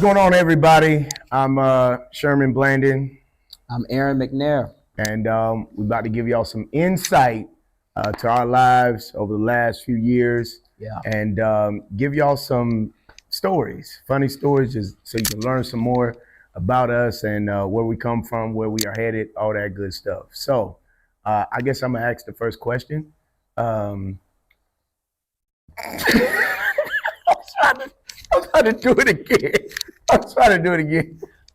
going on, everybody? I'm Sherman Blandon, I'm Aaron McNair. and we're about to give y'all some insight to our lives over the last few years, Yeah. and give y'all some stories, funny stories, just so you can learn some more about us and where we come from, where we are headed, all that good stuff. So, I guess I'm gonna ask the first question. I'm trying to do it again.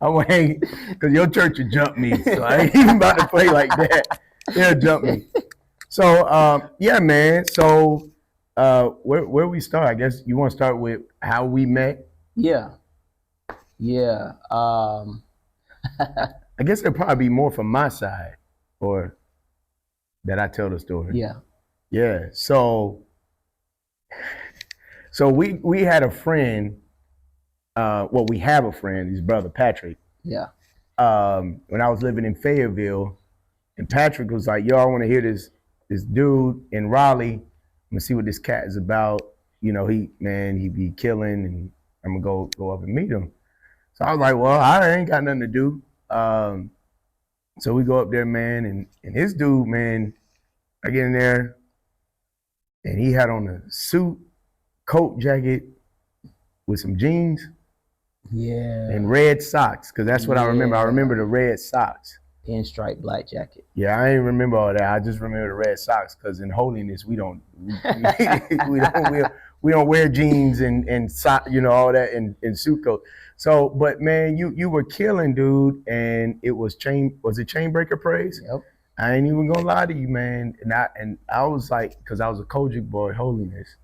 I'm gonna hang because your church will jump me, so I ain't even about to play like that. They'll jump me. So yeah, man. So where we start? I guess you want to start with how we met. Yeah. I guess it'll probably be more from my side, or that I tell the story. Yeah. So we had a friend. Well, we have a friend. His brother Patrick. Yeah. When I was living in Fayetteville, and Patrick was like, "Yo, I want to hear this dude in Raleigh. I'm gonna see what this cat is about. You know, he be killing, and I'm gonna go up and meet him." So I was like, "Well, I ain't got nothing to do." So we go up there, man, and this dude, man, I get in there, and he had on a suit, coat, jacket, with some jeans. Yeah. And red socks, because that's what I remember. I remember the red socks. Pinstripe black jacket. Yeah, I ain't remember all that. I just remember the red socks, because in holiness we don't we don't wear jeans and sock, all that and suit coat. So, but man, you were killing, dude, and it was chain breaker praise? Yep. I ain't even gonna lie to you, man. And I was like, because I was a Kojic boy, holiness,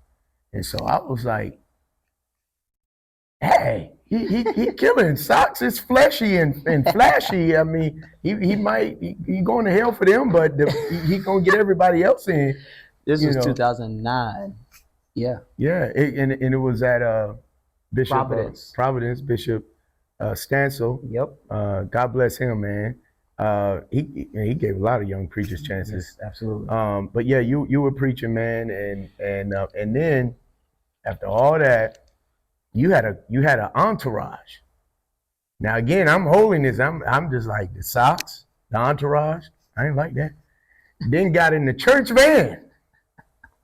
and so I was like, hey, he killing. Socks is fleshy and flashy. I mean, he going to hell for them, but he gonna get everybody else in. This was 2009. Yeah. Yeah, and it was at Bishop Providence, Bishop Stansel. Yep. God bless him, man. He gave a lot of young preachers chances. Yes, absolutely. But yeah, you were preaching, man, and then after all that, you had an entourage. Now again, I'm holding this. I'm just like the socks, the entourage. I ain't like that. Then got in the church van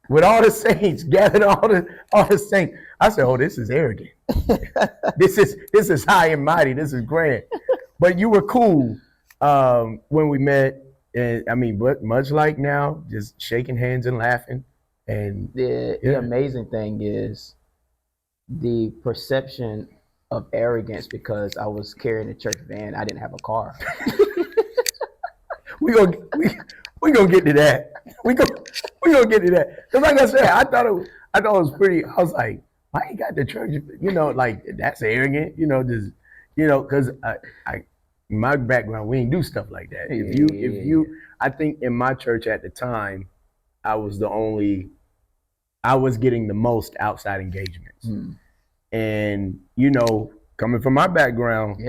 with all the saints, gathered all the saints. I said, "Oh, this is arrogant. This is high and mighty. This is grand." But you were cool when we met, and I mean, but much like now, just shaking hands and laughing. And the amazing thing is the perception of arrogance, because I was carrying a church van. I didn't have a car. we gonna get to that. We gonna get to that. Cause like I said, I thought it was pretty. I was like, why you got the church? Like that's arrogant. Cause I in my background, we ain't do stuff like that. If you, I think in my church at the time, I was getting the most outside engagements. And coming from my background,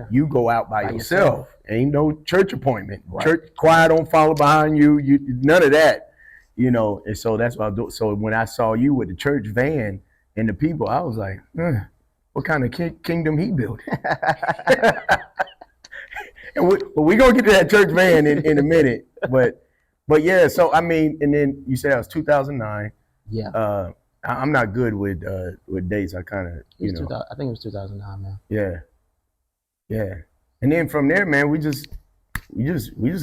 you go out by yourself. Ain't no church appointment. Right. Church choir don't follow behind you. None of that. And so that's what I do. So when I saw you with the church van and the people, I was like, what kind of kingdom he built? And we gonna get to that church van in a minute. But yeah. So I mean, and then you said that was 2009. Yeah. I'm not good with dates. I kind of, I think it was 2009, man. Yeah. And then from there, man, we just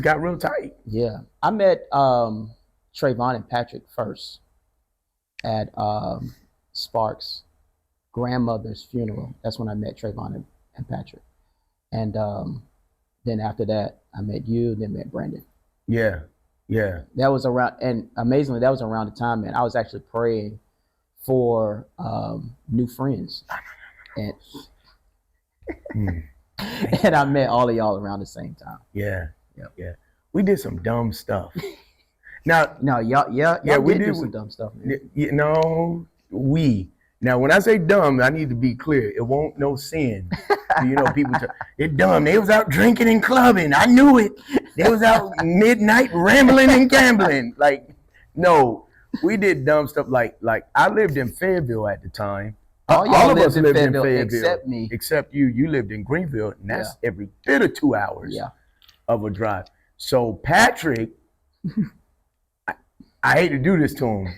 got real tight. Yeah. I met Trayvon and Patrick first at Sparks' grandmother's funeral. That's when I met Trayvon and Patrick. And then after that, I met you, then met Brandon. Yeah. That was around, and amazingly, that was around the time, man, I was actually praying for new friends, and and I met all of y'all around the same time. Yeah. We did some dumb stuff. Now, y'all we did some dumb stuff, man. Now, when I say dumb, I need to be clear. It won't no sin. People they're dumb. They was out drinking and clubbing. I knew it. They was out midnight rambling and gambling. Like, no, we did dumb stuff. Like I lived in Fayetteville at the time, All y'all All of lived us in lived in Fayetteville Fayetteville, except me. except you. You lived in Greenville, and that's every bit of 2 hours Yeah. of a drive. So Patrick, I hate to do this to him.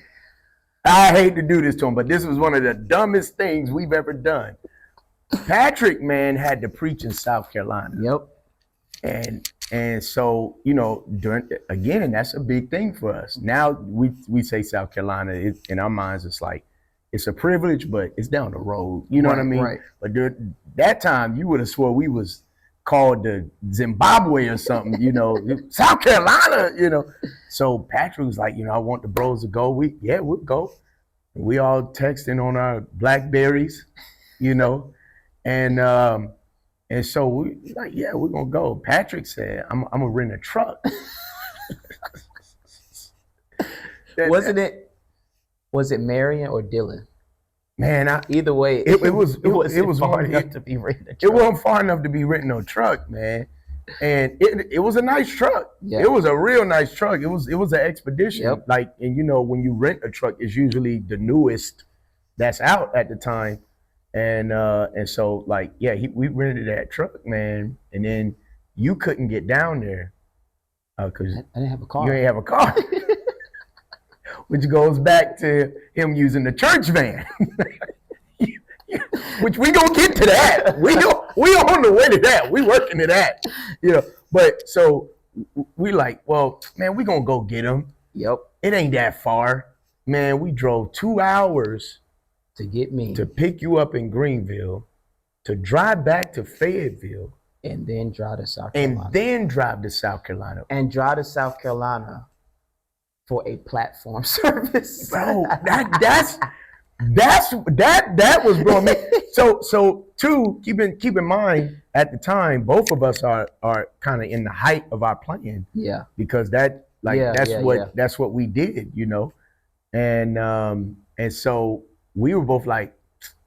I hate to do this to him, but this was one of the dumbest things we've ever done. Patrick, man, had to preach in South Carolina. Yep. And so, you know, again, that's a big thing for us. Now we say South Carolina, in our minds, it's like, it's a privilege, but it's down the road. You know what I mean? Right. But that time, you would have swore we was called the Zimbabwe or something, you know, South Carolina, you know. So Patrick was like, you know, I want the bros to go. We'll go. We all texting on our Blackberries, you know, and so we like, yeah, we're gonna go. Patrick said, I'm gonna rent a truck. Was it Marion or Dylan? Man, either way, it was far hard enough to be renting a truck. It wasn't far enough to be renting a truck, man. And it was a nice truck. Yeah. It was a real nice truck. It was an expedition. Yep. Like, and you know, when you rent a truck, it's usually the newest that's out at the time. And so like, yeah, we rented that truck, man. And then you couldn't get down there because I didn't have a car. You ain't have a car. Which goes back to him using the church van. Which we gonna get to that. We on the way to that. We working to that. You know, but so we like, well, man, we gonna go get him. Yep. It ain't that far. Man, we drove 2 hours to get me. To pick you up in Greenville, to drive back to Fayetteville. And then drive to South Carolina. And drive to South Carolina for a platform service. Bro, that was blowing me. So two, keep in mind, at the time, both of us are kind of in the height of our plan. Yeah. Because that's what we did, you know. And so we were both like,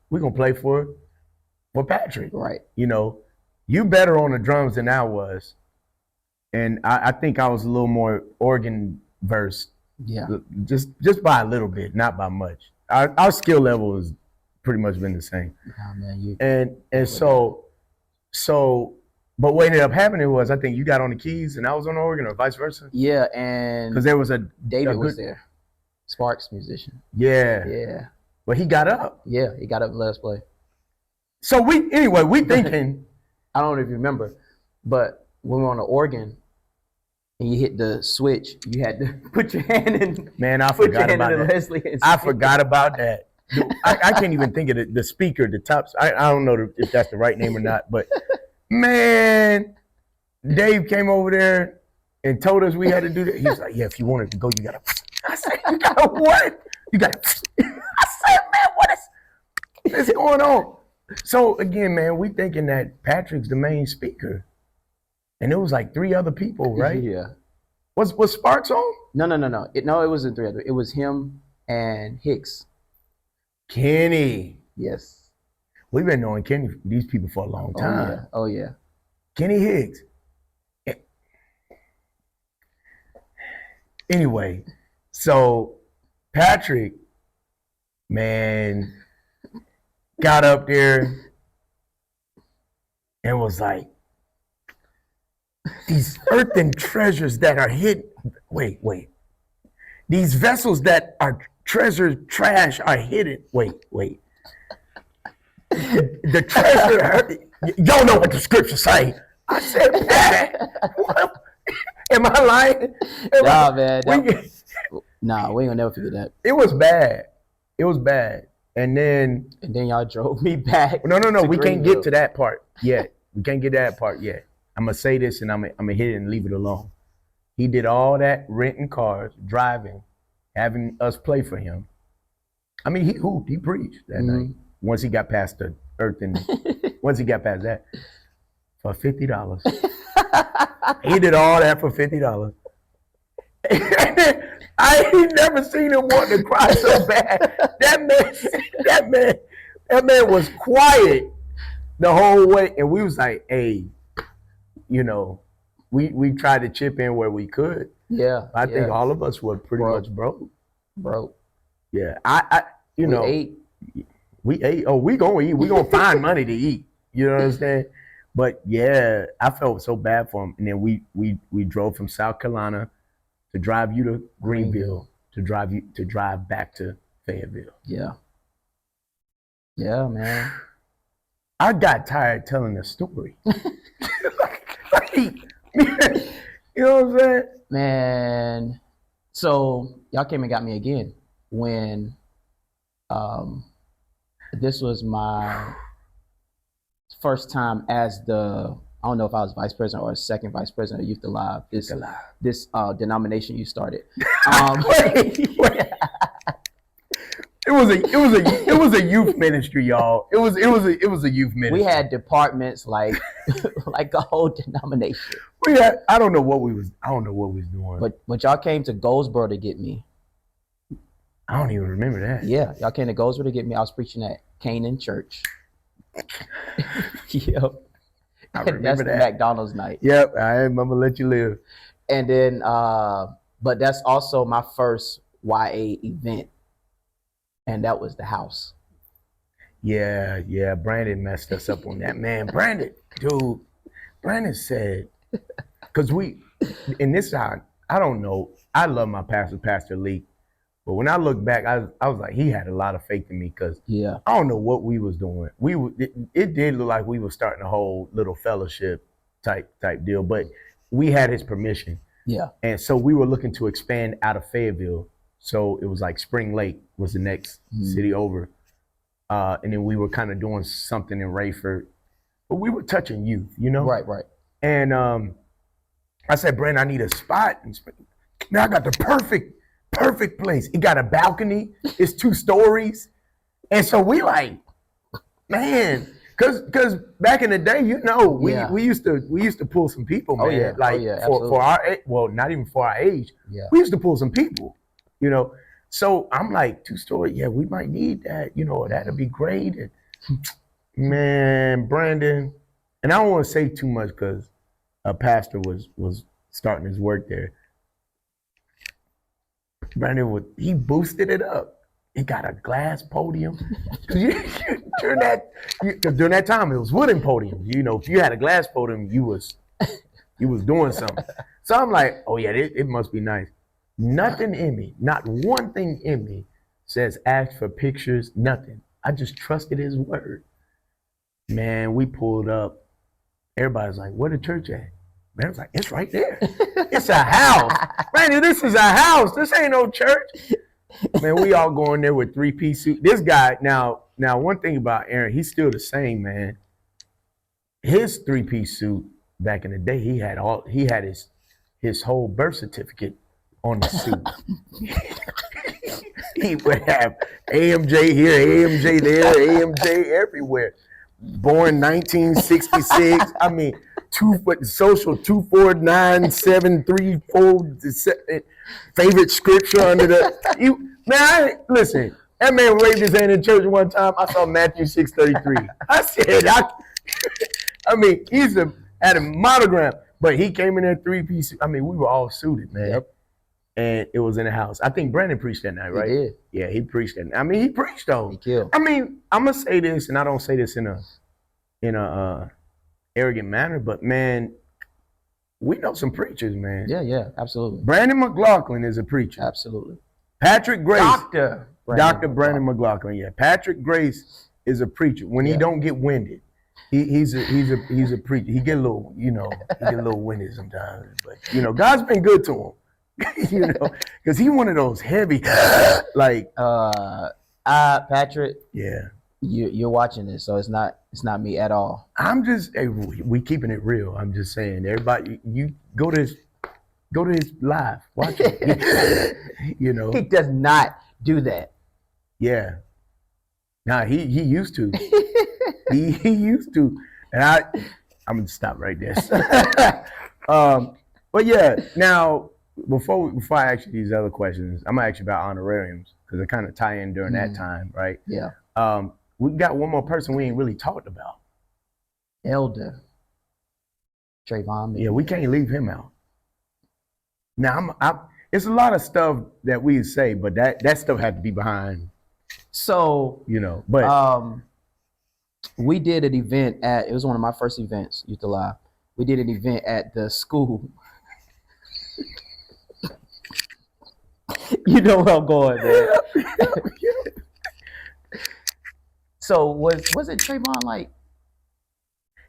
we're gonna play for Patrick. Right. You know, you better on the drums than I was. And I think I was a little more organ versed. Yeah. Just by a little bit, not by much. Our skill level has pretty much been the same. Oh, man, and so but what ended up happening was, I think you got on the keys and I was on the organ, or vice versa. Yeah, and because there was David was there, Sparks musician. Yeah. Yeah. But he got up. Yeah, he got up and let us play. So we thinking. I don't know if you remember, but when we were on the organ and you hit the switch, you had to put your hand in. Man, I forgot about that. Leslie I forgot about that. I can't even think of the speaker, the tops. I don't know if that's the right name or not, but man, Dave came over there and told us we had to do that. He was like, yeah, if you wanted to go, you gotta. I said, you gotta what? You gotta. I said, man, what is going on? So again, man, we thinking that Patrick's the main speaker. And it was like 3 other people, right? Yeah. Was Sparks on? No. It wasn't 3 other. It was him and Hicks. Kenny. Yes. We've been knowing these people for a long time. Oh yeah. Kenny Hicks. Anyway, so Patrick, man, got up there and was like, these earthen treasures that are hidden. Wait. These vessels that are treasured trash are hidden. Wait. The treasure, y'all know what the scriptures say. I said, Pat, am I lying? Nah, we ain't gonna never forget that. It was bad. And then y'all drove me back. No. We can't get to that part yet. I'm gonna say this and I'm gonna hit it and leave it alone. He did all that, renting cars, driving, having us play for him. I mean, he hooped, he preached that night. Once he got past the earth and once he got past that, for $50. He did all that for $50. I ain't never seen him want to cry so bad. That man was quiet the whole way, and we was like, hey, you know, we tried to chip in where we could. Yeah. I think all of us were pretty much broke. Broke. Yeah. We ate. we ate. Oh, we gonna eat. We gonna find money to eat. You know what I'm saying? But yeah, I felt so bad for him. And then we drove from South Carolina to drive you to Greenville, to drive back to Fayetteville. Yeah. Yeah, man. I got tired telling the story. You know what I'm saying? Man. So y'all came and got me again when this was my first time as I don't know if I was vice president or second vice president of Youth Alive. This denomination you started. Wait. It was a youth ministry, y'all. It was a youth ministry. We had departments like like a whole denomination. I don't know what we was doing. But y'all came to Goldsboro to get me. I don't even remember that. Yeah, y'all came to Goldsboro to get me. I was preaching at Canaan Church. Yep. I remember that's that. The McDonald's night. Yep, I'm gonna let you live. And then but that's also my first YA event. And that was the house. Yeah, Brandon messed us up on that. Man, Brandon said, because in this time, I don't know, I love my pastor, Pastor Lee, but when I look back, I was like, he had a lot of faith in me, because I don't know what we was doing. It did look like we were starting a whole little fellowship type deal, but we had his permission. Yeah. And so we were looking to expand out of Fayetteville. So it was like Spring Lake was the next city over. And then we were kind of doing something in Rayford, but we were touching youth, you know? Right. And I said, Brandon, I need a spot. Man, I got the perfect place. It got a balcony. It's 2 stories. And so we like, man, cause back in the day, you know, we used to pull some people, man. For our, well, not even for our age. Yeah. We used to pull some people. You know, so I'm like, 2-story, yeah, we might need that, you know, that'd be great. And, man, Brandon, and I don't want to say too much because a pastor was starting his work there. Brandon he boosted it up. He got a glass podium. During that time, it was wooden podiums. You know, if you had a glass podium, you was doing something. So I'm like, oh yeah, it must be nice. Nothing in me, not one thing in me says ask for pictures, nothing. I just trusted his word. Man, we pulled up. Everybody's like, where the church at? Man, I was like, it's right there. It's a house. Man, this is a house. This ain't no church. Man, we all going there with 3-piece suit. This guy, now one thing about Aaron, he's still the same, man. His 3-piece suit back in the day, he had his whole birth certificate on the suit. He would have AMJ here, AMJ there, AMJ everywhere. Born 1966. I mean, social 2497334. Favorite scripture under the. Listen. That man waved his hand in church one time. I saw Matthew 6:33. I said, I mean, had a monogram, but he came in there 3-piece. I mean, we were all suited, man. Yep. And it was in the house. I think Brandon preached that night, right? He did. Yeah, he preached that night. I mean, he preached though. He killed. I mean, I'm gonna say this, and I don't say this in a arrogant manner, but man, we know some preachers, man. Yeah, absolutely. Brandon McLaughlin is a preacher. Absolutely. Patrick Grace. Dr. Brandon McLaughlin. Yeah, Patrick Grace is a preacher. When he don't get winded, he's a preacher. He get a little, winded sometimes, but God's been good to him. Because he one of those heavy, like. Patrick. Yeah. You're watching this, so it's not me at all. I'm just, we keeping it real. I'm just saying, everybody, you go to his live, watch it. He does not do that. Yeah. Nah, he used to. he used to, and I'm gonna stop right there. But yeah, now before I ask you these other questions, I'm gonna ask you about honorariums because they kind of tie in during that time, right? Yeah. We got one more person we ain't really talked about. Elder Trayvon. Yeah, we can't leave him out. Now, it's a lot of stuff that we say, but that stuff had to be behind So, but we did an event it was one of my first events, Youth Alive. We did an event at the school. You know where I'm going, man. So was it Trayvon like?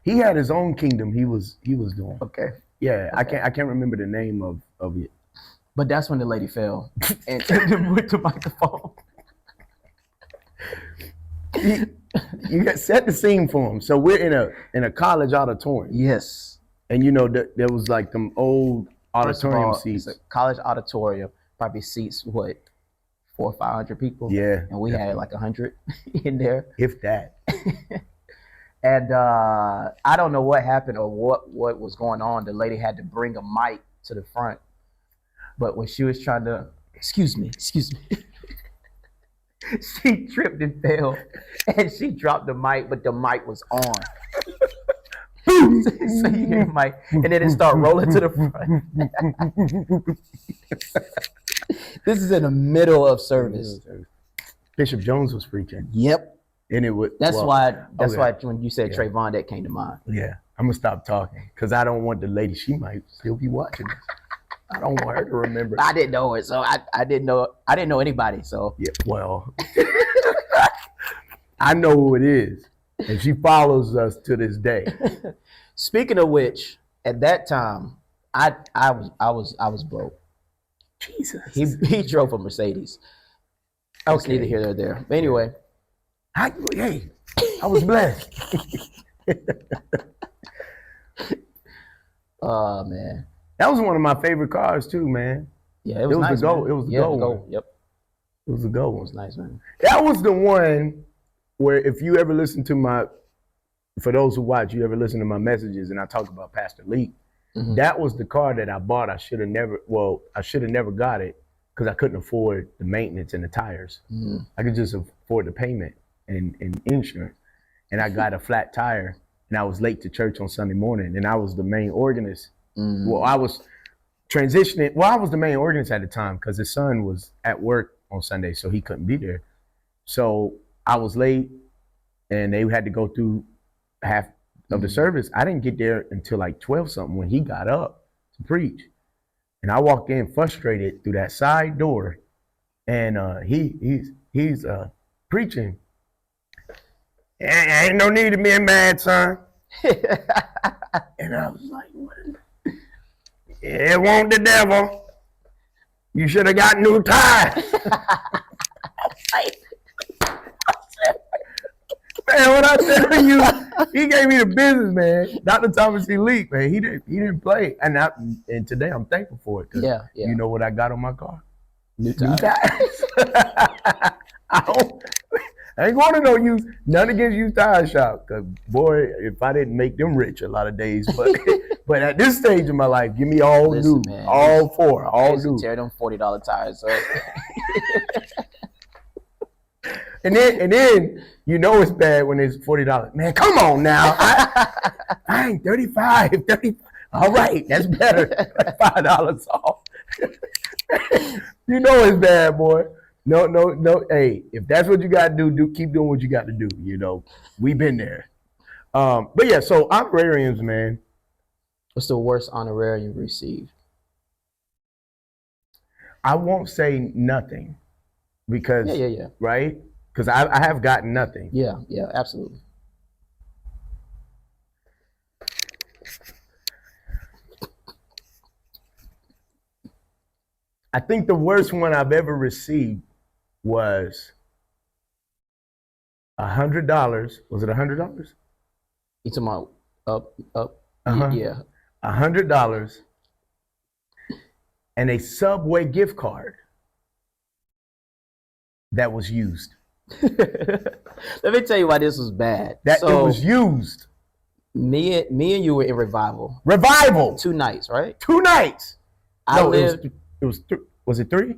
He had his own kingdom he was doing. Okay. Yeah, okay. I can't remember the name of it. But that's when the lady fell and with the microphone. You got set the scene for him. So we're in a college auditorium. Yes. And there was like them old auditorium seats. It's a college auditorium, probably seats 400 or 500 people. Yeah. And we had like 100 in there. If that. And I don't know what happened or what was going on. The lady had to bring a mic to the front. But when she was trying to, excuse me, she tripped and fell, and she dropped the mic, but the mic was on. So you hear the mic, and then it started rolling to the front. This is in the middle of service. Bishop Jones was preaching. Yep. And it would. That's why when you said Trayvon, that came to mind. Yeah, I'm gonna stop talking because I don't want the lady. She might still be watching this. I don't want her to remember. I didn't know it, so I didn't know anybody. So yeah, well, I know who it is, and she follows us to this day. Speaking of which, at that time, I was broke. Jesus, he drove a Mercedes. Okay, neither here nor there. But anyway, I was blessed. Oh man. That was one of my favorite cars too, man. Yeah, it was nice, the go. Man. It was the go one. Yep. It was the go one. It was nice, man. That was the one where if you ever listen to for those who watch, you ever listen to my messages and I talk about Pastor Lee, that was the car that I bought. I should have never got it because I couldn't afford the maintenance and the tires. I could just afford the payment and insurance. And I got a flat tire and I was late to church on Sunday morning and I was the main organist. Well, I was transitioning. Well, I was the main organist at the time because his son was at work on Sunday, so he couldn't be there. So I was late, and they had to go through half of the service. I didn't get there until like 12 something when he got up to preach, and I walked in frustrated through that side door, and he's preaching. Ain't no need to be mad, son. And I was like, what? It won't the devil. You should have got new tires. Man, what I tell you, he gave me the business, man. Dr. Thomas E. Leak, man. He didn't play. And today I'm thankful for it. Yeah. You know what I got on my car? New tires. I ain't going to no used, none against used tire shop. Cause boy, if I didn't make them rich a lot of days, but at this stage of my life, give me all new, man, all new. Tear them $40 tires up. and then you know it's bad when it's $40. Man, come on now. I ain't 35. All right, that's better. $5 off. You know it's bad, boy. No. Hey, if that's what you got to do, keep doing what you got to do. You know, we've been there. But yeah, so honorariums, man. What's the worst honorarium you received? I won't say nothing because, yeah. Right? Because I have gotten nothing. Yeah, absolutely. I think the worst one I've ever received was $100. Was it $100? You talking about up? Yeah. $100 and a Subway gift card that was used. Let me tell you why this was bad. It was used. Me and you were in revival. 2 nights, right? 2 nights. It was it 3?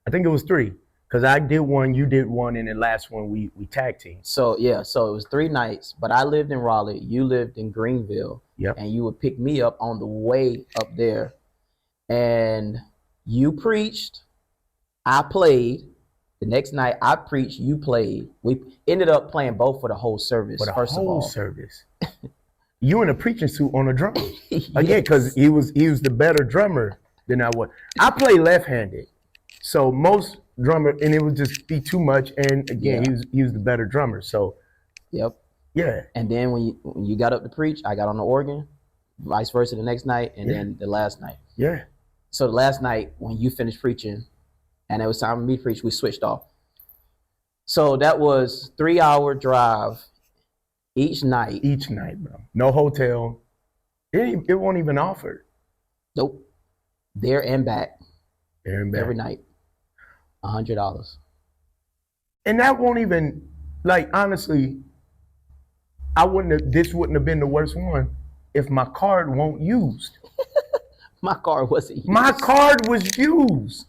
I think it was 3. Because I did one, you did one, and the last one we tag teamed. So it was 3 nights, but I lived in Raleigh, you lived in Greenville, and you would pick me up on the way up there. And you preached, I played, The next night I preached, you played. We ended up playing both for the whole service. For the first whole of all, service. You in a preaching suit on a drum. Yes. Again, because he was the better drummer than I was. I play left-handed. So most drummer, and it would just be too much. And again, Yeah. he was the better drummer. So Yep. yeah. And then when you got up to preach, I got on the organ, vice versa the next night, and Yeah. then the last night. Yeah. So the last night when you finished preaching, and it was time for me to preach, we switched off. So that was 3-hour drive each night. Each night, bro. No hotel. It won't even offered. Nope. There and back. There and back. Every night. $100. And that won't even, like, honestly, this wouldn't have been the worst one if my card won't used. My card wasn't used. My card was used.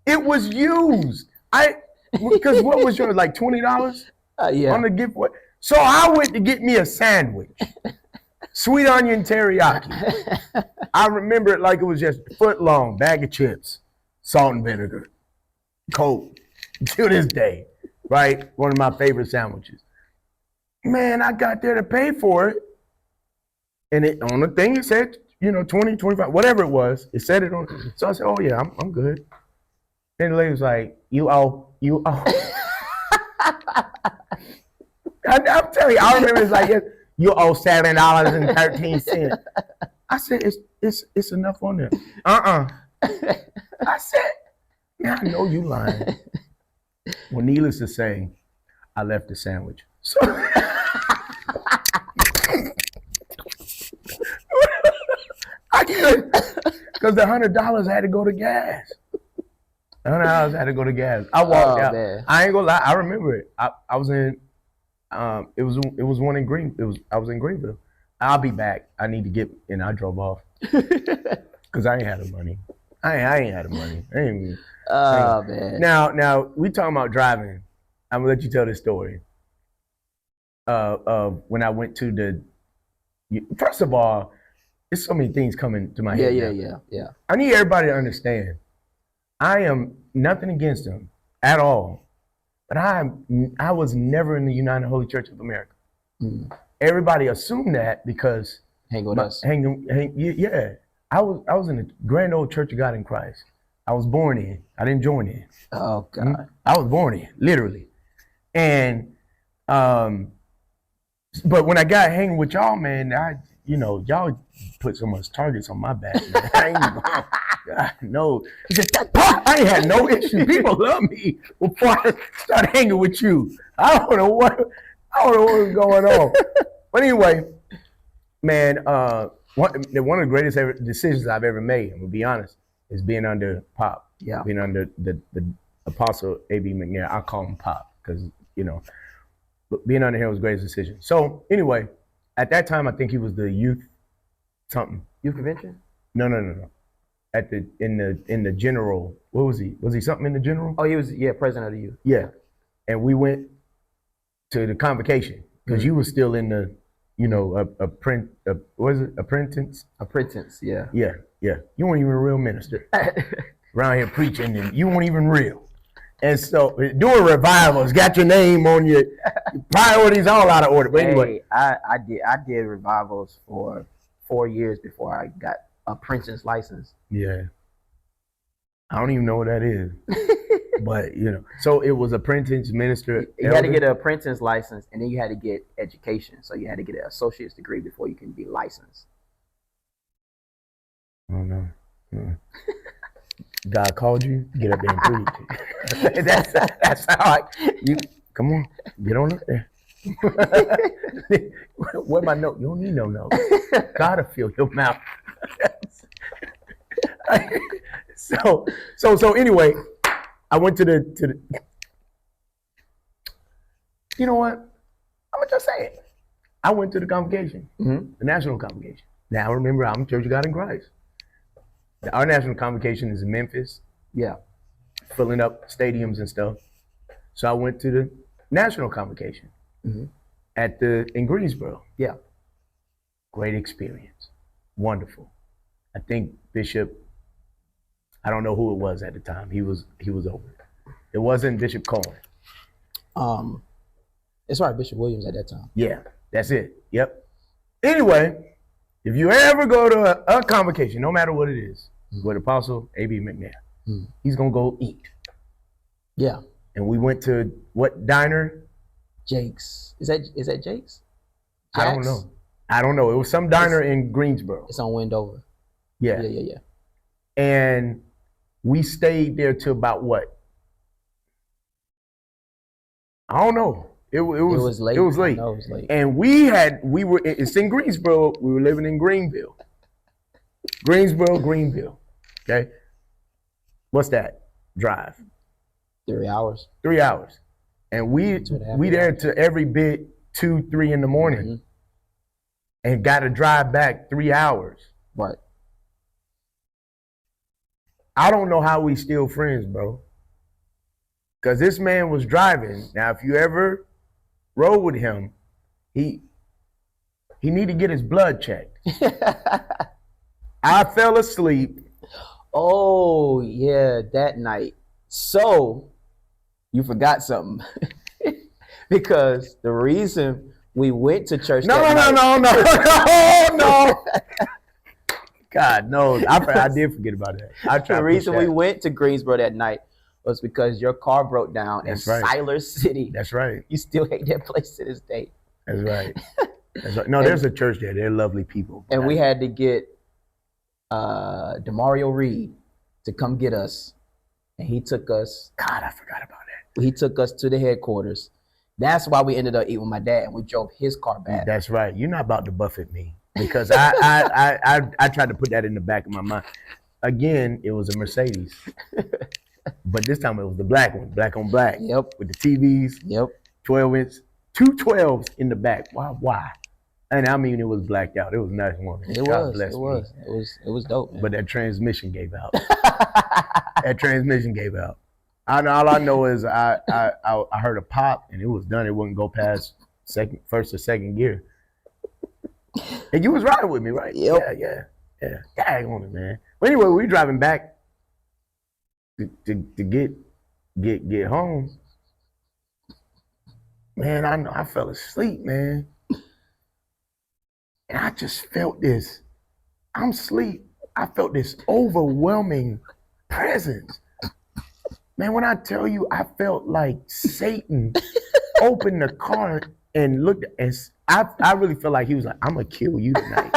It was used. Because what was yours, like $20 Yeah. on the giveaway? So I went to get me a sandwich. Sweet onion teriyaki. I remember it like it was just a foot long, bag of chips, salt and vinegar, Coke, to this day, right? One of my favorite sandwiches. Man, I got there to pay for it. And on the thing it said, 20, 25, whatever it was, it said it on. So I said, oh yeah, I'm good. Then the lady was like, you owe. I'm telling you, I remember it's like, you owe $7.13. I said, it's enough on there. I said, man, I know you lying. Well, needless to say, I left the sandwich. So I could, because the $100 had to go to gas. $100 had to go to gas. I walked out. Man. I ain't gonna lie. I remember it. I was in. It was one in Green. I was in Greenville. I'll be back. I need to get. And I drove off because I ain't had the money. I ain't had the money. Man. Now we talking about driving. I'm gonna let you tell this story. When I went to the. First of all, there's so many things coming to my head. Yeah. I need everybody to understand. I am nothing against them at all, but I was never in the United Holy Church of America. Mm. Everybody assumed that because Hang with us. Yeah. I was in the Grand Old Church of God in Christ. I was born in. I didn't join in. Oh God. I was born in, literally. And but when I got hanging with y'all, man, y'all put so much targets on my back, man. I ain't God, no. I ain't had no issue. People love me before I start hanging with you. I don't know what was going on. But anyway, man, one of the greatest decisions I've ever made, I'm gonna be honest, is being under Pop. Yeah. Being under the Apostle A.B. McNair. I call him Pop because, but being under him was the greatest decision. So anyway, at that time, I think he was the youth convention? No. In the general, what was he? Was he something in the general? Oh, he was president of the youth. Yeah, and we went to the convocation because you was still in the, apprentice? Apprentice, yeah. Yeah. You weren't even a real minister around here preaching, and you weren't even real. And so doing revivals, got your name on your priorities all out of order. But anyway, I did revivals for 4 years before I got a Princeton's license. Yeah. I don't even know what that is. But, so it was apprentice minister. You had to get an apprentice license, and then you had to get education. So you had to get an associate's degree before you can be licensed. Oh, no. God called you, get up there and preach. That's how you come on, get on up there. Where my note? You don't need no note. Gotta feel your mouth. So anyway, I went to the. You know what? I'm gonna just say it. I went to the convocation, the national convocation. Now remember, I'm Church of God in Christ. Our national convocation is in Memphis. Yeah. Filling up stadiums and stuff. So I went to the national convocation in Greensboro. Yeah. Great experience. Wonderful. I think Bishop, I don't know who it was at the time. He was over it. It wasn't Bishop Cohen. It's right, Bishop Williams at that time. Yeah, that's it. Yep. Anyway, if you ever go to a convocation, no matter what it is, with Apostle A.B. McNair, he's gonna go eat. Yeah. And we went to what diner? Jake's. Is that Jake's? I don't know. I don't know. It was some diner in Greensboro. It's on Wendover. Yeah. Yeah. And we stayed there till about what? I don't know. It was late. It was late. No, it was late. And it's in Greensboro. We were living in Greenville. Greenville. Okay. What's that drive? 3 hours. 3 hours. And we there to every bit 2, 3 in the morning, and got to drive back 3 hours. Right. I don't know how we still friends, bro. Because this man was driving. Now, if you ever rode with him, he need to get his blood checked. I fell asleep. Oh, yeah, that night. So, you forgot something. Because the reason we went to church No. God, no. I did forget about that. The reason we went to Greensboro that night was because your car broke down in Siler City. That's right. You still hate that place to this day. That's right. No, there's a church there. They're lovely people. And we had to get Demario Reed to come get us. And he took us. God, I forgot about that. He took us to the headquarters. That's why we ended up eating with my dad, and we drove his car back. That's right. You're not about to buffet me, because I tried to put that in the back of my mind. Again, it was a Mercedes, but this time it was the black one, black on black. Yep. With the TVs. Yep. 12-inch, 2 12s in the back. Why? And I mean, it was blacked out. It was nice woman. It was dope, man. But that transmission gave out. All I know is I heard a pop, and it was done. It wouldn't go past first or second gear. And you was riding with me, right? Yep. Yeah. Dang on it, man. But anyway, we were driving back to get home. Man, I fell asleep, man. And I just felt this. I'm asleep. I felt this overwhelming presence. Man, when I tell you, I felt like Satan opened the car and looked, and I really felt like he was like, I'm going to kill you tonight.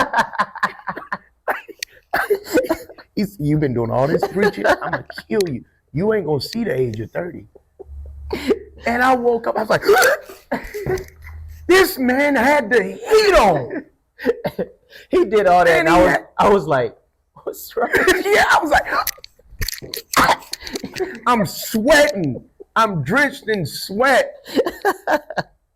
You've been doing all this preaching. I'm going to kill you. You ain't going to see the age of 30. And I woke up, I was like, this man had the heat on. He did all that, and I was like, what's wrong? Yeah, I was like, I'm sweating. I'm drenched in sweat.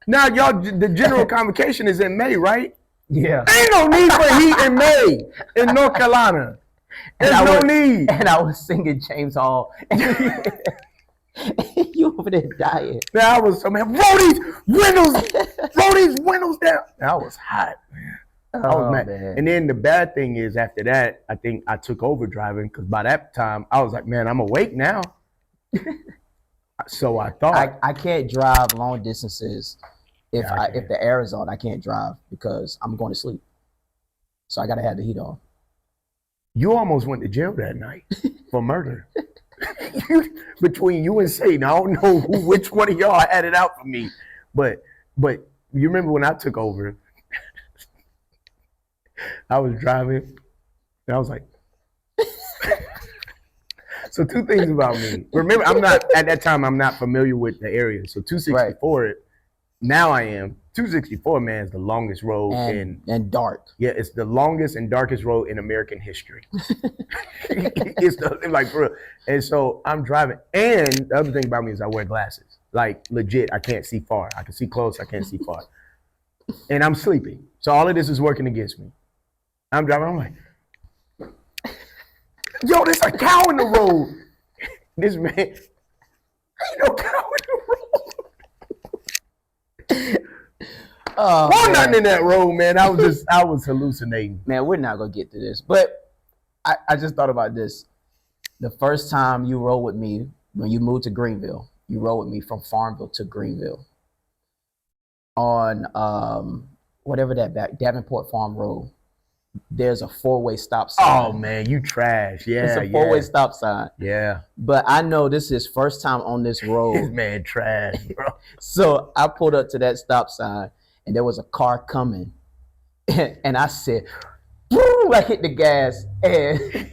Now, y'all, the general convocation is in May, right? Yeah. Ain't no need for heat in May in North Carolina. There's no need. And I was singing James Hall. You over there dying. Now I was, man, roll these windows down. I was hot, man. I was mad. Man. And then the bad thing is, after that, I think I took over driving, because by that time I was like, man, I'm awake now. So I thought I can't drive long distances if the air is on. I can't drive because I'm going to sleep. So I gotta have the heat on. You almost went to jail that night for murder. Between you and Satan, I don't know which one of y'all had it out for me, but you remember when I took over? I was driving, and I was like, so 2 things about me. Remember, at that time, I'm not familiar with the area. So 264, right. Now I am. 264, man, is the longest road and dark. Yeah, it's the longest and darkest road in American history. It's like, for real. And so I'm driving, and the other thing about me is I wear glasses. Like, legit, I can't see far. I can see close, I can't see far. And I'm sleeping. So all of this is working against me. I'm driving, I'm like, yo, there's a cow in the road. This man, ain't no cow in the road. Oh, nothing in that road, man. I was hallucinating. Man, we're not gonna get to this, but I just thought about this. The first time you rode with me when you moved to Greenville, you rode with me from Farmville to Greenville on whatever that back Davenport Farm Road. There's a 4-way stop sign. Oh man, you trash. Yeah, It's a 4-way stop sign. Yeah. But I know this is first time on this This road. man trash, bro. So I pulled up to that stop sign and there was a car coming. And I said, boom, I hit the gas and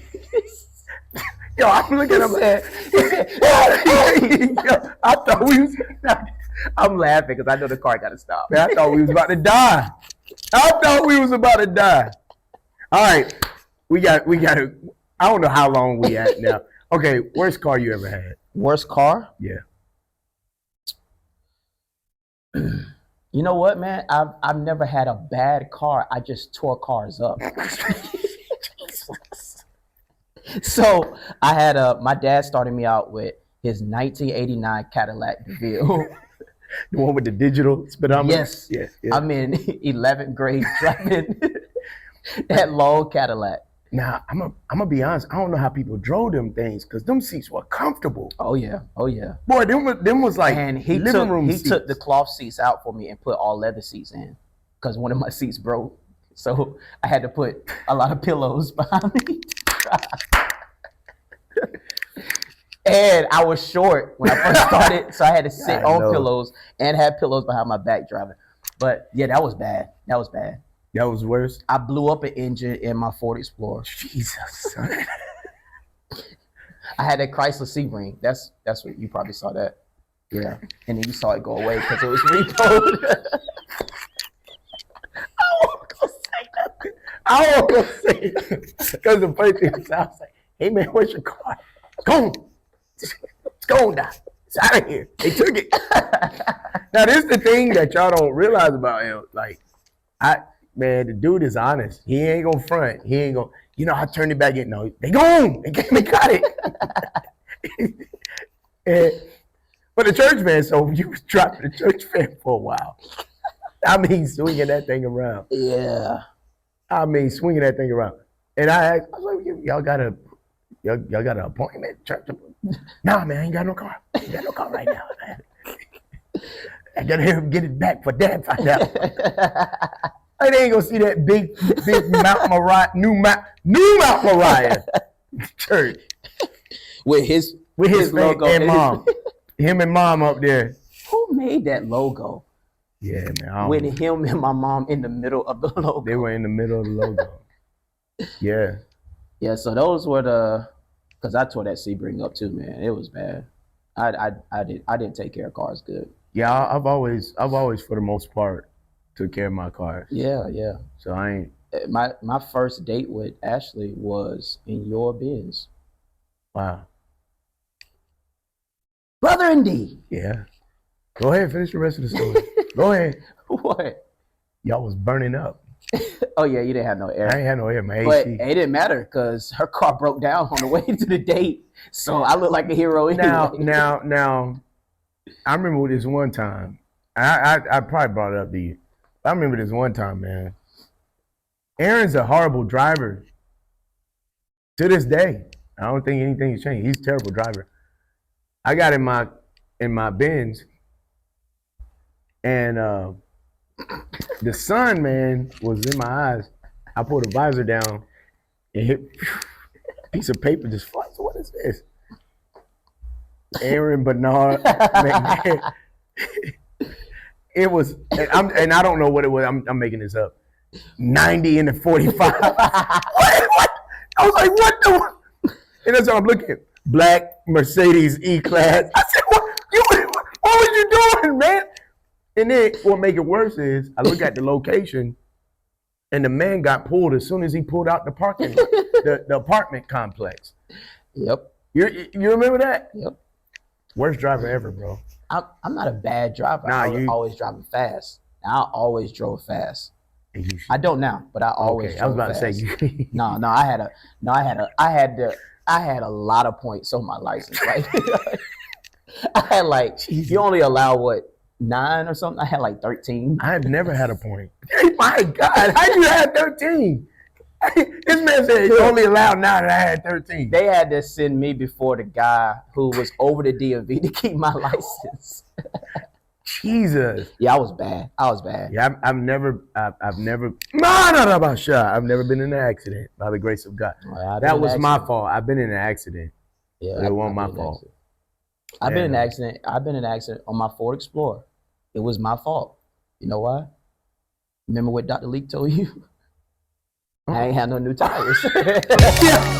Yo, I'm looking at him. Yo, I thought we was. I'm laughing because I know the car got to stop. Man, I thought we was about to die. I thought we was about to die. All right, we got to. I don't know how long we at now. Okay, worst car you ever had? Worst car? Yeah. You know what, man? I've never had a bad car. I just tore cars up. So I had my dad started me out with his 1989 Cadillac DeVille. The one with the digital speedometer? Yes. Yeah. I'm in 11th grade driving that long Cadillac. Now, I'm gonna be honest. I don't know how people drove them things because them seats were comfortable. Oh yeah. Boy, them was like And living room he seats. took the cloth seats out for me and put all leather seats in because one of my seats broke. So I had to put a lot of pillows behind me. And I was short when I first started, so I had to sit on pillows and have pillows behind my back driving. But yeah, that was bad. That was worse. I blew up an engine in my Ford Explorer. Jesus. I had that Chrysler Sebring. That's what you probably saw that. Yeah. And then you saw it go away because it was repoed. I won't go say it. Because the funny thing is, I was like, hey man, where's your car? It's gone. It's gone now. It's out of here. They took it. Now, this is the thing that y'all don't realize about him. Like, man, the dude is honest. He ain't gonna front. He ain't gonna, I turned it back in. No, they gone. They got it. But the church van, so you was dropping the church van for a while. I mean, swinging that thing around. Yeah. Swinging that thing around. And I was like, y'all got an appointment, church? Nah, man, I ain't got no car. I ain't got no car right now, man. I gotta get it back for dad find out. I ain't gonna see that big Mount Moriah, new Mount Moriah church with his logo and mom, him and mom up there. Who made that logo? Yeah, man. With him and my mom in the middle of the logo. They were in the middle of the logo. Yeah. Yeah. So those were because I tore that Sebring up too, man. It was bad. I didn't take care of cars good. Yeah, I've always for the most part took care of my cars. Yeah. So I ain't. My first date with Ashley was in your Benz. Wow. Brother indeed. Yeah. Go ahead, finish the rest of the story. Go ahead. What? Y'all was burning up. Oh yeah, you didn't have no air. I ain't had no air, man. But it didn't matter because her car broke down on the way to the date, so I look like a hero anyway. Now, I remember this one time. I probably brought it up to you. I remember this one time, man. Aaron's a horrible driver. To this day, I don't think anything's changed. He's a terrible driver. I got in my Benz, and the sun, man, was in my eyes. I pulled the visor down and hit a piece of paper just flies. What is this? Aaron Bernard. Man, it was, and I don't know what it was. I'm making this up. 90 in the 45. What? I was like, what the? And that's what I'm looking at. Black Mercedes E-Class. I said, what was you doing, man? And then what make it worse is I look at the location, and the man got pulled as soon as he pulled out the parking, the apartment complex. Yep. You remember that? Yep. Worst driver ever, bro. I'm not a bad driver. Nah, I was always driving fast. I always drove fast. I don't now, but I always. Okay, I was about fast. to say. I had a lot of points on my license. Right. I had like you only allow what 9 or something. I had like 13. I've never had a point. My God, how you had 13? This man said you're only allowed 9 and I had 13. They had to send me before the guy who was over the DMV to keep my license. Jesus. Yeah, I was bad. Yeah, I've never been in an accident by the grace of God. Well, That was my fault. I've been in an accident. Yeah, It wasn't my fault. I've been in an accident. I've been in an accident on my Ford Explorer. It was my fault. You know why? Remember what Dr. Leak told you? I ain't had no new tires. Yeah.